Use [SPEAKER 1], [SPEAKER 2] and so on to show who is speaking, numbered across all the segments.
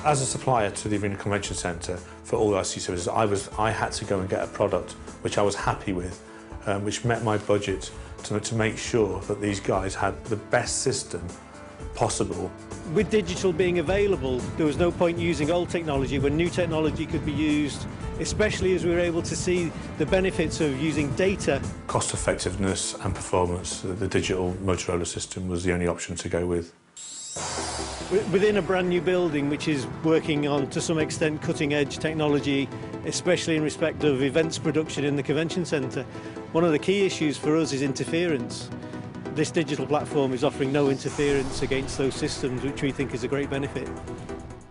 [SPEAKER 1] As a supplier to the Arena Convention Centre for all ICT services, I had to go and get a product which I was happy with, which met my budget to make sure that these guys had the best system possible.
[SPEAKER 2] With digital being available, there was no point using old technology when new technology could be used, especially as we were able to see the benefits of using data.
[SPEAKER 1] Cost effectiveness and performance, the digital Motorola system was the only option to go with.
[SPEAKER 2] Within a brand new building which is working on, to some extent, cutting-edge technology, especially in respect of events production in the convention centre, one of the key issues for us is interference. This digital platform is offering no interference against those systems, which we think is a great benefit.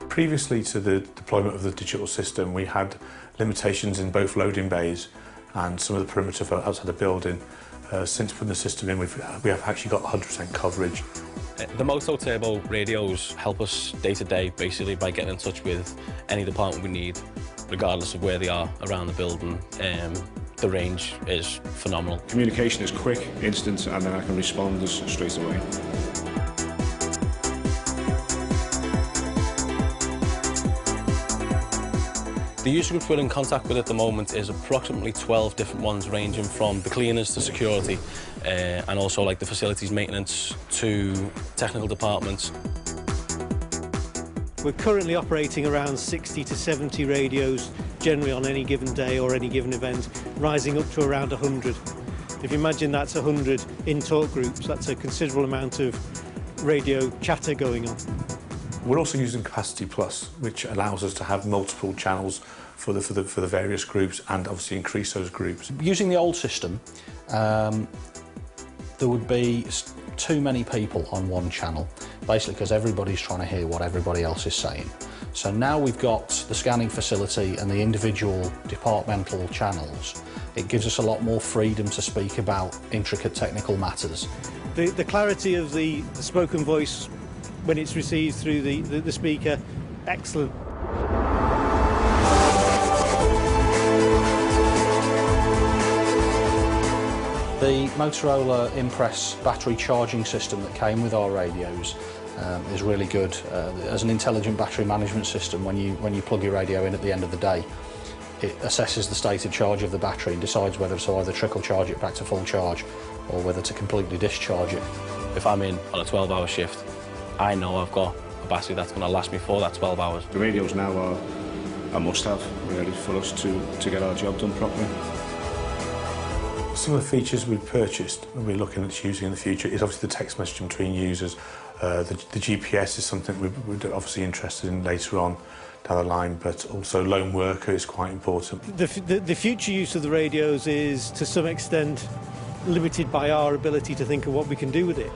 [SPEAKER 1] Previously to the deployment of the digital system, we had limitations in both loading bays and some of the perimeter outside the building. Since putting the system in, we have actually got 100% coverage.
[SPEAKER 3] The MOTOTRBO radios help us day to day, basically, by getting in touch with any department we need, regardless of where they are around the building. The range is phenomenal. Communication is quick, instant, and then I can respond straight away. The user groups we're in contact with at the moment is approximately 12 different ones, ranging from the cleaners to security, and also like the facilities maintenance to technical departments. We're currently operating around 60 to 70 radios, generally on any given day or any given event, rising up to around 100. If you imagine that's 100 in-talk groups, that's a considerable amount of radio chatter going on.
[SPEAKER 1] We're also using Capacity Plus, which allows us to have multiple channels for the various groups and obviously increase those groups.
[SPEAKER 4] Using the old system, there would be too many people on one channel, basically because everybody's trying to hear what everybody else is saying. So now we've got the scanning facility and the individual departmental channels. It gives us a lot more freedom to speak about intricate technical matters.
[SPEAKER 2] The clarity of the spoken voice when it's received through the speaker, excellent.
[SPEAKER 4] The Motorola Impress battery charging system that came with our radios is really good. As an intelligent battery management system, when you plug your radio in at the end of the day, it assesses the state of charge of the battery and decides whether to either trickle charge it back to full charge or whether to completely discharge it. If I'm in on a 12-hour shift, I know I've got a battery that's going to last me for that 12 hours. The radios now are a must-have, really, for us to get our job done properly.
[SPEAKER 1] Some of the features we've purchased and we're looking at using in the future is obviously the text messaging between users. The GPS is something we're obviously interested in later on down the line, but also lone worker is quite important.
[SPEAKER 2] The future use of the radios is, to some extent, limited by our ability to think of what we can do with it.